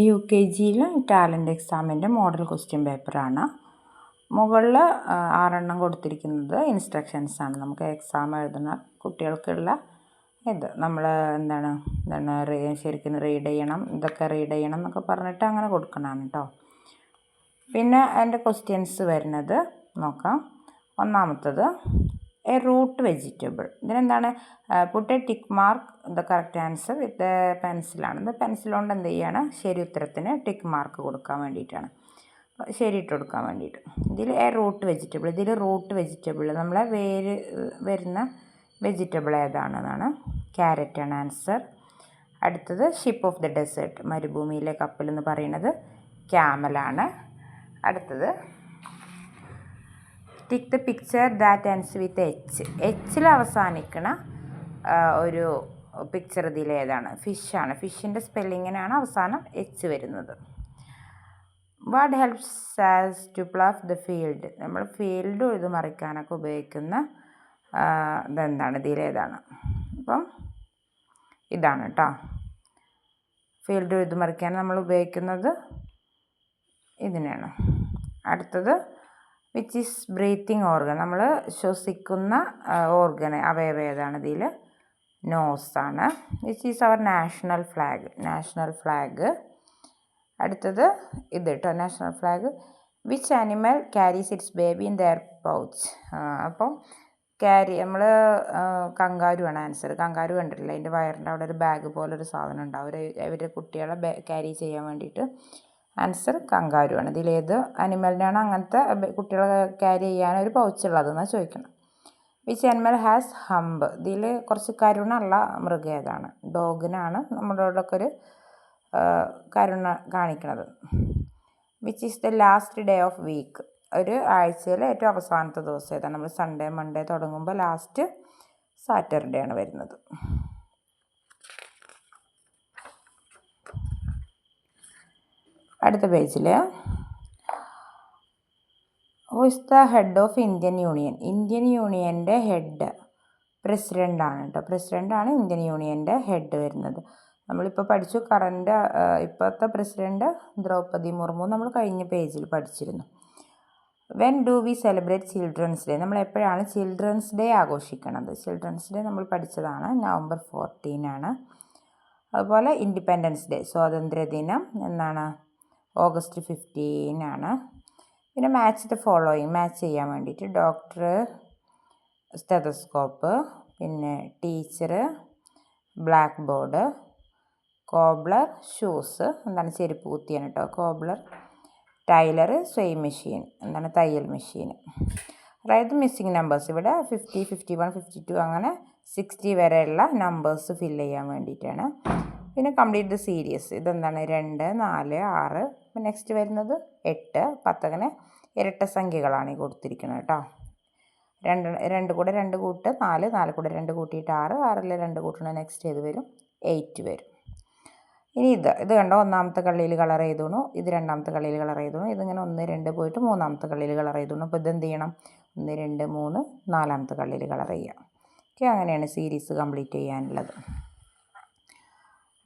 UKG talent എക്സാമിൻ്റെ model question പേപ്പറാണ്. മുകളിൽ 6 കൊടുത്തിരിക്കുന്നത് ഇൻസ്ട്രക്ഷൻസാണ്. നമുക്ക് എക്സാം എഴുതുന്ന കുട്ടികൾക്കുള്ള ഇത് നമ്മൾ ശരിക്കും റീഡ് ചെയ്യണം, ഇതൊക്കെ റീഡ് ചെയ്യണം എന്നൊക്കെ പറഞ്ഞിട്ട് അങ്ങനെ കൊടുക്കണതാണ് കേട്ടോ. പിന്നെ അതിൻ്റെ ക്വസ്റ്റ്യൻസ് വരുന്നത് നോക്കാം. ഒന്നാമത്തത് എ റൂട്ട് വെജിറ്റബിൾ. ഇതിനെന്താണ്? Put a tick mark the correct answer with പെൻസിലാണ്. ഇത് പെൻസിൽ കൊണ്ട് എന്ത് ചെയ്യാണ്? ശരി ഉത്തരത്തിന് ടിക്ക് മാർക്ക് കൊടുക്കാൻ വേണ്ടിയിട്ടാണ്, ശരി ഇട്ട് കൊടുക്കാൻ വേണ്ടിയിട്ട്. ഇതിൽ എ റൂട്ട് വെജിറ്റബിൾ, ഇതിൽ റൂട്ട് വെജിറ്റബിൾ നമ്മളെ വേര് വരുന്ന വെജിറ്റബിൾ ഏതാണെന്നാണ്. ക്യാരറ്റാണ് ആൻസർ. അടുത്തത് ഷിപ്പ് ഓഫ് ദ ഡെസേർട്ട്, മരുഭൂമിയിലെ കപ്പൽ എന്ന് പറയുന്നത് ക്യാമലാണ്. അടുത്തത് tick the picture that ends with H. എച്ചിൽ അവസാനിക്കണ ഒരു പിക്ചർ ഇതിലേതാണ്? ഫിഷാണ്. ഫിഷിൻ്റെ സ്പെല്ലിങ്ങിനാണ് അവസാനം എച്ച് വരുന്നത്. What helps us to plough the field. നമ്മൾ ഫീൽഡ് ഉഴുതുമറിക്കാനൊക്കെ ഉപയോഗിക്കുന്ന ഇതെന്താണ്? ഇതിലേതാണ്? അപ്പം ഇതാണ് കേട്ടോ. ഫീൽഡ് ഉഴുതുമറിക്കാൻ നമ്മൾ ഉപയോഗിക്കുന്നത് ഇതിനാണ്. അടുത്തത് വിച്ച് ഈസ് ബ്രീത്തിങ് ഓർഗൻ. നമ്മൾ ശ്വസിക്കുന്ന ഓർഗൻ അവയവം ഏതാണ്? ഇതിൽ നോസാണ്. Which is our national flag. National flag. അടുത്തത് ഇത് കേട്ടോ, national flag. Which animal carries its baby in their pouch. അപ്പം നമ്മൾ കങ്കാരു ആണ് ആൻസർ. കങ്കാരു കണ്ടിട്ടില്ല, അതിൻ്റെ വയറിൻ്റെ അവിടെ ഒരു ബാഗ് പോലൊരു സാധനം ഉണ്ടാവും അവരുടെ കുട്ടികളെ ക്യാരി ചെയ്യാൻ വേണ്ടിയിട്ട്. ആൻസർ കങ്കാരു ആണ്. ഇതിലേത് അനിമലിനാണ് അങ്ങനത്തെ കുട്ടികളെ ക്യാരി ചെയ്യാൻ ഒരു പൗച്ചുള്ളതെന്നാണ് ചോദിക്കണം. Which animal has hump. ഇതിൽ കുറച്ച് കരുണുള്ള മൃഗം ഏതാണ്? ഡോഗിനാണ് നമ്മളോടൊക്കെ ഒരു കരുണ കാണിക്കുന്നത്. Which is the last day of week. ഒരു ആഴ്ചയിലെ ഏറ്റവും അവസാനത്തെ ദിവസം ഏതാണ്? നമ്മൾ സൺഡേ മൺഡേ തുടങ്ങുമ്പോൾ ലാസ്റ്റ് സാറ്റർഡേ ആണ് വരുന്നത്. അടുത്ത പേജിൽ who is the head of Indian union. Indian യൂണിയൻ്റെ ഹെഡ് പ്രസിഡൻ്റാണ് കേട്ടോ. പ്രസിഡൻ്റാണ് ഇന്ത്യൻ യൂണിയൻ്റെ ഹെഡ് വരുന്നത്. നമ്മളിപ്പോൾ പഠിച്ചു കറണ്ട് ഇപ്പോഴത്തെ പ്രസിഡൻറ്റ് ദ്രൗപദി മുർമു നമ്മൾ കഴിഞ്ഞ പേജിൽ പഠിച്ചിരുന്നു. When do we celebrate children's day. നമ്മൾ എപ്പോഴാണ് ചിൽഡ്രൻസ് ഡേ ആഘോഷിക്കുന്നത്? ചിൽഡ്രൻസ് ഡേ നമ്മൾ പഠിച്ചതാണ്, November 14 അതുപോലെ ഇൻഡിപെൻഡൻസ് ഡേ, സ്വാതന്ത്ര്യദിനം എന്നാണ്? August 15 പിന്നെ മാച്ച് ദ ഫോളോയിങ്, മാച്ച് ചെയ്യാൻ വേണ്ടിയിട്ട് ഡോക്ടർ സ്റ്റെതസ്കോപ്പ്, പിന്നെ teacher black board, cobbler shoes എന്താണ്? ചെരുപ്പ് കുത്തിയാണ് കേട്ടോ. കോബ്ലർ ടൈലർ സ്വെയിം മെഷീൻ എന്താണ്? തയ്യൽ മെഷീൻ. അതായത് മിസ്സിങ് നമ്പേഴ്സ് ഇവിടെ 50, 51, 52 അങ്ങനെ 60 വരെയുള്ള നമ്പേഴ്സ് ഫില്ല് ചെയ്യാൻ വേണ്ടിയിട്ടാണ്. പിന്നെ കംപ്ലീറ്റ് ദ സീരീസ്, ഇതെന്താണ്? 2, 4, 6 പിന്നെ നെക്സ്റ്റ് വരുന്നത് 8, 10 അങ്ങനെ ഇരട്ട സംഖ്യകളാണ് ഈ കൊടുത്തിരിക്കുന്നത് കേട്ടോ. 2 കൂടെ 2 കൂട്ട് 4, 4 കൂടെ 2 കൂട്ടിയിട്ട് 6, 6 2 കൂട്ടണ നെക്സ്റ്റ് ഏത് വരും? 8 വരും. ഇനി ഇത് കണ്ടോ, ഒന്നാമത്തെ കള്ളിയിൽ കളർ ചെയ്തോണു, ഇത് രണ്ടാമത്തെ കള്ളിയിൽ കളർ ചെയ്തോണു, ഇതിങ്ങനെ 1, 2 പോയിട്ട് മൂന്നാമത്തെ കള്ളിയിൽ കളർ ചെയ്തോണു. അപ്പോൾ ഇതെന്ത് ചെയ്യണം? 1, 2, 3 നാലാമത്തെ കള്ളിയിൽ കളർ ചെയ്യുക. ഓക്കെ, അങ്ങനെയാണ് സീരീസ് കംപ്ലീറ്റ് ചെയ്യാനുള്ളത്.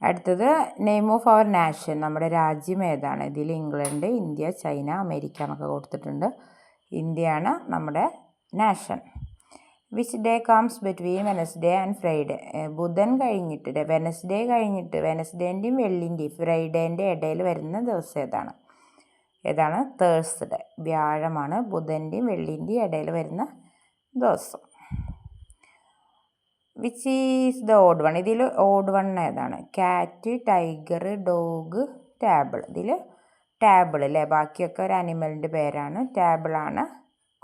അടുത്തത് നെയിം ഓഫ് അവർ നാഷൻ. നമ്മുടെ രാജ്യം ഏതാണ്? ഇതിൽ ഇംഗ്ലണ്ട്, ഇന്ത്യ, ചൈന, അമേരിക്ക എന്നൊക്കെ കൊടുത്തിട്ടുണ്ട്. ഇന്ത്യയാണ് നമ്മുടെ nation. Which day comes between Wednesday and Friday. ബുധൻ കഴിഞ്ഞിട്ട് വെനസ്ഡേ കഴിഞ്ഞിട്ട് വെനസ്ഡേൻ്റെയും വെള്ളിൻ്റെയും ഫ്രൈഡേൻ്റെ ഇടയിൽ വരുന്ന ദിവസം ഏതാണ്? തേഴ്സ്ഡേ, വ്യാഴമാണ് ബുധൻ്റെയും വെള്ളിൻ്റെയും ഇടയിൽ വരുന്ന ദിവസം. Which is the odd one. ഇതിൽ ഓഡ് വൺ ഏതാണ്? Cat, tiger, dog, table. ഇതിൽ ടേബിൾ അല്ലേ, ബാക്കിയൊക്കെ ഒരു അനിമലിൻ്റെ പേരാണ്. ടേബിളാണ്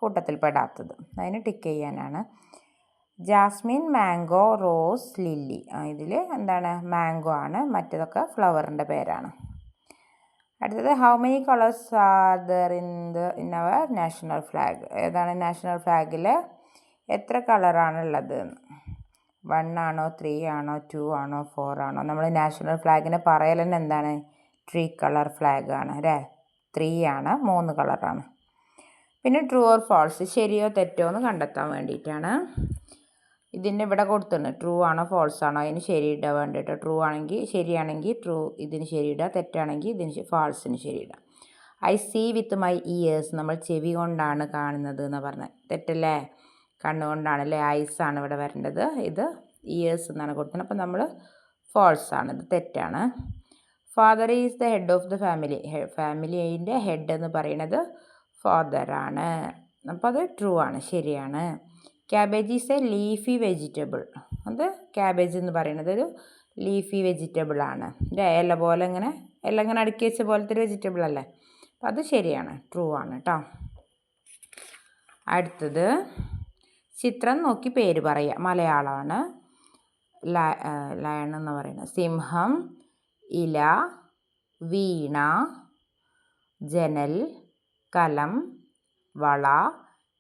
കൂട്ടത്തിൽ പെടാത്തത്, അതിന് ടിക്ക് ചെയ്യാനാണ്. Jasmine, mango, rose, lily. ഇതിൽ എന്താണ്? മാംഗോ ആണ്, മറ്റേതൊക്കെ ഫ്ലവറിൻ്റെ പേരാണ്. അടുത്തത് how many colours are there in our national flag. ഏതാണ് നാഷണൽ ഫ്ലാഗിൽ എത്ര കളറാണുള്ളത്? 1 ആണോ, 3 ആണോ, 2 ആണോ, 4 ആണോ? നമ്മൾ നാഷണൽ ഫ്ലാഗിനെ പറയൽ തന്നെ എന്താണ്? 3 കളർ ഫ്ലാഗ് ആണ് അല്ലേ. 3 ആണ്, 3 കളറാണ്. പിന്നെ ട്രൂ ഓർ ഫാൾസ്, ശരിയോ തെറ്റോ എന്ന് കണ്ടെത്താൻ വേണ്ടിയിട്ടാണ്. ഇതിൻ്റെ ഇവിടെ കൊടുത്തിട്ടുണ്ട് ട്രൂ ആണോ ഫോൾസ് ആണോ അതിന് ശരിയിടുക വേണ്ടിയിട്ട്. ട്രൂ ആണെങ്കിൽ ശരിയാണെങ്കിൽ ട്രൂ ഇതിന് ശരിയിടുക, തെറ്റാണെങ്കിൽ ഇതിന് ഫാൾസിന് ശരിയിടുക. I see with my ears, നമ്മൾ ചെവി കൊണ്ടാണ് കാണുന്നത് എന്ന് പറഞ്ഞത് തെറ്റല്ലേ. കണ്ണുകൊണ്ടാണ് അല്ലേ, ഐസ് ആണ് ഇവിടെ വരേണ്ടത്. ഇത് ഇയേഴ്സ് എന്നാണ് കൊടുക്കുന്നത്. അപ്പം നമ്മൾ ഫോൾസ് ആണ്, ഇത് തെറ്റാണ്. Father is the head of the family, ഫാമിലിൻ്റെ ഹെഡ് എന്ന് പറയുന്നത് ഫാദറാണ്. അപ്പോൾ അത് ട്രൂ ആണ്, ശരിയാണ്. Cabbage is a leafy vegetable, അത് ക്യാബേജ് എന്ന് പറയുന്നത് ഒരു ലീഫി വെജിറ്റബിൾ ആണ്. ഇല പോലെ ഇങ്ങനെ അടുക്കി വെച്ച പോലത്തെ ഒരു വെജിറ്റബിൾ അല്ലേ, അപ്പോൾ അത് ശരിയാണ്, ട്രൂ ആണ് കേട്ടോ. അടുത്തത് ചിത്രം നോക്കി പേര് പറയുക. മലയാളമാണ്. ലയൺ എന്ന് പറയുന്നത് സിംഹം, ഇല, വീണ, ജനൽ, കലം, വള,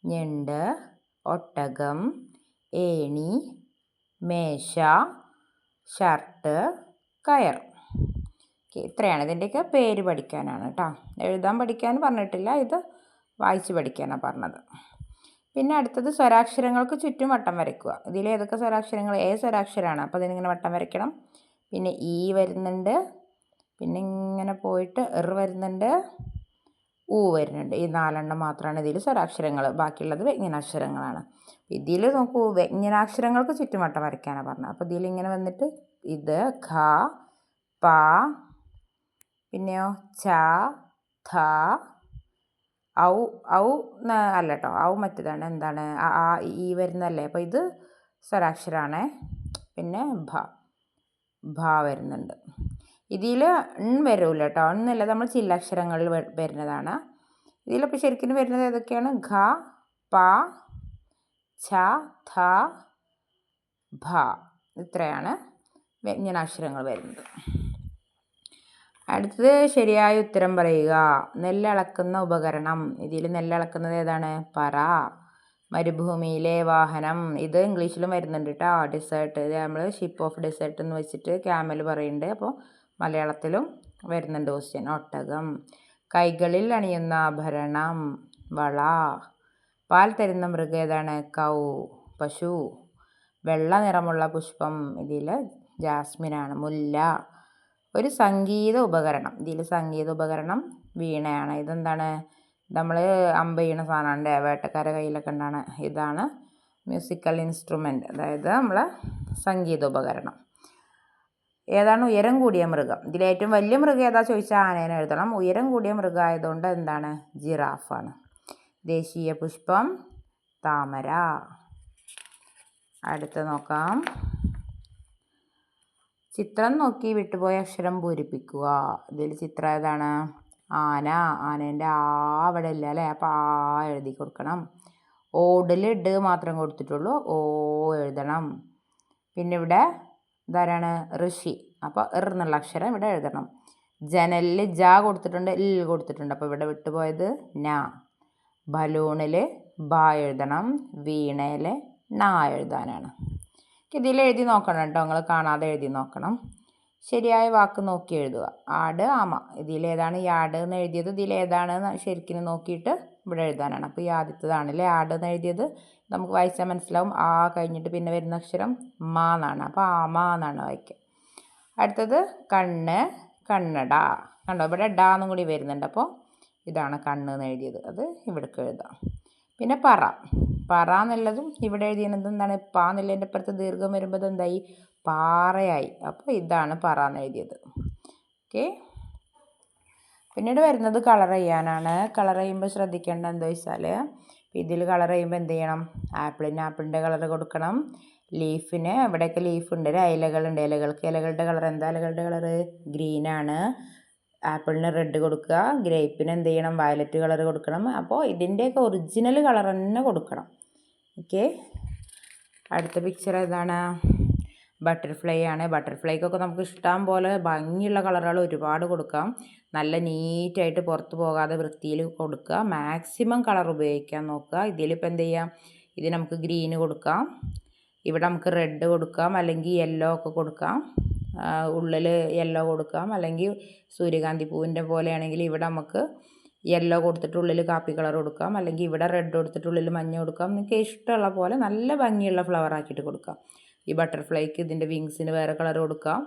ഞണ്ട്, ഒട്ടകം, ഏണി, മേശ, ഷർട്ട്, കയർ. ഇത്രയാണ്. ഇതിൻ്റെയൊക്കെ പേര് പഠിക്കാനാണ് കേട്ടോ. എഴുതാൻ പഠിക്കാൻ പറഞ്ഞിട്ടില്ല, ഇത് വായിച്ച് പഠിക്കാനാണ് പറഞ്ഞത്. പിന്നെ അടുത്തത് സ്വരാക്ഷരങ്ങൾക്ക് ചുറ്റും വട്ടം വരയ്ക്കുക. ഇതിൽ ഏതൊക്കെ സ്വരാക്ഷരങ്ങൾ, ഏ സ്വരാക്ഷരമാണ്, അപ്പോൾ ഇതിനിങ്ങനെ വട്ടം വരയ്ക്കണം. പിന്നെ ഈ വരുന്നുണ്ട്, പിന്നെ ഇങ്ങനെ പോയിട്ട് വരുന്നുണ്ട്, ഊ വരുന്നുണ്ട്. ഈ 4 മാത്രമാണ് ഇതിൽ സ്വരാക്ഷരങ്ങൾ, ബാക്കിയുള്ളത് വ്യഞ്ജനാക്ഷരങ്ങളാണ്. ഇതിൽ നോക്കൂ, വ്യഞ്ജനാക്ഷരങ്ങൾക്ക് ചുറ്റും വട്ടം വരയ്ക്കാനാണ് പറഞ്ഞത്. അപ്പോൾ ഇതിലിങ്ങനെ വന്നിട്ട് ഇത് ഖ, പ, പിന്നെയോ ച, ഥ, ഔ അല്ല കേട്ടോ, ഔ മറ്റേതാണ്. എന്താണ് ആ ഈ വരുന്നതല്ലേ, അപ്പോൾ ഇത് സ്വരാക്ഷരമാണ്. പിന്നെ ഭ വരുന്നുണ്ട്. ഇതിൽ വരില്ല കേട്ടോ, എന്നല്ല, നമ്മൾ ചില്ലക്ഷരങ്ങളിൽ വരുന്നതാണ്. ഇതിലിപ്പോൾ ശരിക്കും വരുന്നത് ഏതൊക്കെയാണ്? ഘ, പ, ഛ, ഥ, ഭ. ഇത്രയാണ് വ്യഞ്ജനാക്ഷരങ്ങൾ വരുന്നത്. അടുത്തത് ശരിയായ ഉത്തരം പറയുക. നെല്ലളക്കുന്ന ഉപകരണം. ഇതിൽ നെല്ലളക്കുന്നത് ഏതാണ്? പറ. മരുഭൂമിയിലെ വാഹനം. ഇത് ഇംഗ്ലീഷിലും വരുന്നുണ്ട് കേട്ടോ. ഡെസേർട്ട്, നമ്മൾ ഷിപ്പ് ഓഫ് ഡെസേർട്ട് എന്ന് വെച്ചിട്ട് ക്യാമൽ പറയുന്നുണ്ട്. അപ്പോൾ മലയാളത്തിലും വരുന്നുണ്ട് ക്വസ്റ്റ്യൻ. ഒട്ടകം. കൈകളിൽ അണിയുന്ന ആഭരണം. വള. പാൽ തരുന്ന മൃഗം ഏതാണ്? കൗ, പശു. വെള്ള നിറമുള്ള പുഷ്പം. ഇതിൽ ജാസ്മിനാണ്. മുല്ല. ഒരു സംഗീത ഉപകരണം. ഇതിൽ സംഗീത ഉപകരണം വീണയാണ്. ഇതെന്താണ്? നമ്മൾ അമ്പ ചെയ്യണ സാധനമാണ്, വേട്ടക്കാരെ കയ്യിലൊക്കെ ഉണ്ടാണ്. ഇതാണ് മ്യൂസിക്കൽ ഇൻസ്ട്രുമെൻറ്റ്, അതായത് നമ്മളെ സംഗീത ഉപകരണം. ഏതാണ് ഉയരം കൂടിയ മൃഗം? ഇതിലേറ്റവും വലിയ മൃഗം ഏതാ ചോദിച്ചാൽ ആനേനെ എഴുതണം. ഉയരം കൂടിയ മൃഗം ആയതുകൊണ്ട് എന്താണ്? ജിറാഫാണ്. ദേശീയ പുഷ്പം താമര. അടുത്ത് നോക്കാം. ചിത്രം നോക്കി വിട്ടുപോയ അക്ഷരം പൂരിപ്പിക്കുക. ഇതിൽ ചിത്രം ഏതാണ്? ആന. ആനേൻ്റെ ആ അവിടെ ഇല്ല അല്ലേ, അപ്പോൾ ആ എഴുതി കൊടുക്കണം. ഓടിൽ ഡ് മാത്രം കൊടുത്തിട്ടുള്ളൂ, ഓ എഴുതണം. പിന്നെ ഇവിടെ ഇതാരാണ്? ഋഷി, അപ്പോൾ എന്നുള്ള അക്ഷരം ഇവിടെ എഴുതണം. ജനലിൽ ജ കൊടുത്തിട്ടുണ്ട്, ഇൽ കൊടുത്തിട്ടുണ്ട്, അപ്പോൾ ഇവിടെ വിട്ടുപോയത് ന. ബലൂണിൽ ബ എഴുതണം, വീണയിൽ ന എഴുതാനാണ്. ഇതിൽ എഴുതി നോക്കണം കേട്ടോ, നിങ്ങൾ കാണാതെ എഴുതി നോക്കണം. ശരിയായ വാക്ക് നോക്കി എഴുതുക. ആട്, ആമ. ഇതിലേതാണ് ഈ ആട് എന്ന് എഴുതിയത്? ഇതിലേതാണെന്ന് ശരിക്കും നോക്കിയിട്ട് ഇവിടെ എഴുതാനാണ്. അപ്പോൾ ഈ ആദ്യത്തേതാണല്ലേ ആട് എന്ന് എഴുതിയത്. നമുക്ക് വായിച്ചാൽ മനസ്സിലാവും. ആ കഴിഞ്ഞിട്ട് പിന്നെ വരുന്ന അക്ഷരം മാ എന്നാണ്, അപ്പോൾ ആമ എന്നാണ് വായിക്കുക. അടുത്തത് കണ്ണ്, കണ്ണട. കണ്ടോ, ഇവിടെ ഡ എന്നും കൂടി വരുന്നുണ്ട്, അപ്പോൾ ഇതാണ് കണ്ണ് എന്ന് എഴുതിയത്, അത് ഇവിടേക്ക് എഴുതാം. പിന്നെ പറ. പറ എന്നുള്ളതും ഇവിടെ എഴുതിയത് എന്താണ്? പാ എന്നുള്ളതിൻ്റെ അപ്പുറത്ത് ദീർഘം വരുമ്പോൾ എന്തായി? പാറയായി, അപ്പോൾ ഇതാണ് പറ എന്ന് എഴുതിയത്. ഓക്കെ. പിന്നീട് വരുന്നത് കളർ ചെയ്യാനാണ്. കളർ ചെയ്യുമ്പോൾ ശ്രദ്ധിക്കേണ്ട എന്താ വെച്ചാൽ, ഇതിൽ കളർ ചെയ്യുമ്പോൾ എന്ത് ചെയ്യണം? ആപ്പിളിൻ്റെ കളർ കൊടുക്കണം. ലീഫിന് ഇവിടെയൊക്കെ ലീഫുണ്ട്, ഇലകളുണ്ട്. ഇലകളുടെ കളർ എന്താ? ഇലകളുടെ കളർ ഗ്രീനാണ്. ആപ്പിളിന് റെഡ് കൊടുക്കുക. ഗ്രേപ്പിന് എന്ത് ചെയ്യണം? വയലറ്റ് കളർ കൊടുക്കണം. അപ്പോൾ ഇതിൻ്റെയൊക്കെ ഒറിജിനൽ കളർ തന്നെ കൊടുക്കണം. ഓക്കെ. അടുത്ത പിക്ചർ ഏതാണ്? ബട്ടർഫ്ലൈ ആണ്. ബട്ടർഫ്ലൈക്കൊക്കെ നമുക്ക് ഇഷ്ടം പോലെ ഭംഗിയുള്ള കളറുകൾ ഒരുപാട് കൊടുക്കാം. നല്ല നീറ്റായിട്ട് പുറത്ത് പോകാതെ വൃത്തിയിൽ കൊടുക്കുക. മാക്സിമം കളർ ഉപയോഗിക്കാൻ നോക്കുക. ഇതിലിപ്പോൾ എന്ത് ചെയ്യാം? ഇത് നമുക്ക് ഗ്രീന് കൊടുക്കാം, ഇവിടെ നമുക്ക് റെഡ് കൊടുക്കാം, അല്ലെങ്കിൽ യെല്ലോ ഒക്കെ കൊടുക്കാം. ഉള്ളിൽ യെല്ലോ കൊടുക്കാം, അല്ലെങ്കിൽ സൂര്യകാന്തി പൂവിൻ്റെ പോലെയാണെങ്കിൽ ഇവിടെ നമുക്ക് യെല്ലോ കൊടുത്തിട്ട് ഉള്ളിൽ കാപ്പി കളർ കൊടുക്കാം, അല്ലെങ്കിൽ ഇവിടെ റെഡ് കൊടുത്തിട്ട് ഉള്ളിൽ മഞ്ഞ കൊടുക്കാം. നിങ്ങൾക്ക് ഇഷ്ടമുള്ള പോലെ നല്ല ഭംഗിയുള്ള ഫ്ലവർ ആക്കിയിട്ട് കൊടുക്കാം. ഈ ബട്ടർഫ്ലൈക്ക് ഇതിൻ്റെ വിങ്സിന് വേറെ കളർ കൊടുക്കാം,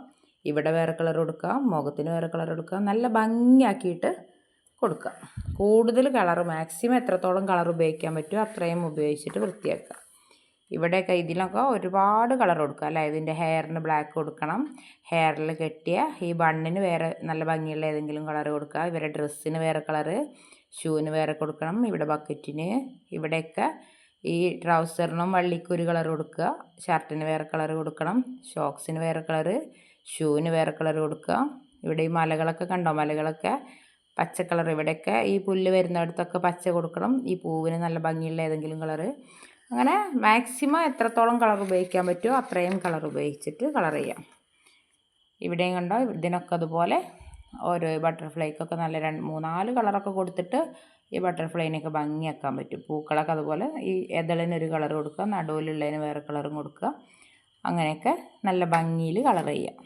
ഇവിടെ വേറെ കളർ കൊടുക്കാം, മുഖത്തിന് വേറെ കളർ കൊടുക്കാം. നല്ല ഭംഗിയാക്കിയിട്ട് കൊടുക്കാം. കൂടുതൽ കളർ മാക്സിമം എത്രത്തോളം കളർ ഉപയോഗിക്കാൻ പറ്റുമോ അത്രയും ഉപയോഗിച്ചിട്ട് വൃത്തിയാക്കുക. ഇവിടെയൊക്കെ ഇതിലൊക്കെ ഒരുപാട് കളർ കൊടുക്കുക അല്ലേ. ഇതിൻ്റെ ഹെയറിന് ബ്ലാക്ക് കൊടുക്കണം, ഹെയറിൽ കെട്ടിയ ഈ ബണ്ണിന് വേറെ നല്ല ഭംഗിയുള്ള ഏതെങ്കിലും കളർ കൊടുക്കുക, ഇവരുടെ ഡ്രസ്സിന് വേറെ കളറ്, ഷൂവിന് വേറെ കൊടുക്കണം, ഇവിടെ ബക്കറ്റിന്, ഇവിടെയൊക്കെ ഈ ട്രൗസറിനും വള്ളിക്ക് ഒരു കളർ കൊടുക്കുക, ഷർട്ടിന് വേറെ കളർ കൊടുക്കണം, ഷോക്സിന് വേറെ കളറ്, ഷൂവിന് വേറെ കളർ കൊടുക്കുക. ഇവിടെ ഈ മലകളൊക്കെ കണ്ടോ, മലകളൊക്കെ പച്ച കളർ, ഇവിടെയൊക്കെ ഈ പുല്ല് വരുന്നിടത്തൊക്കെ പച്ച കൊടുക്കണം, ഈ പൂവിന് നല്ല ഭംഗിയുള്ള ഏതെങ്കിലും കളറ്. അങ്ങനെ മാക്സിമം എത്രത്തോളം കളർ ഉപയോഗിക്കാൻ പറ്റുമോ അത്രയും കളർ ഉപയോഗിച്ചിട്ട് കളർ ചെയ്യാം. ഇവിടെയും കണ്ടോ, ഇതിനൊക്കെ അതുപോലെ ഓരോ ബട്ടർഫ്ലൈക്കൊക്കെ നല്ല 2-3-4 കളറൊക്കെ കൊടുത്തിട്ട് ഈ ബട്ടർഫ്ലൈനൊക്കെ ഭംഗിയാക്കാൻ പറ്റും. പൂക്കളൊക്കെ അതുപോലെ ഈ എതളിനൊരു കളർ കൊടുക്കുക, നടുവിലുള്ളതിന് വേറെ കളറും കൊടുക്കുക. അങ്ങനെയൊക്കെ നല്ല ഭംഗിയിൽ കളർ ചെയ്യാം.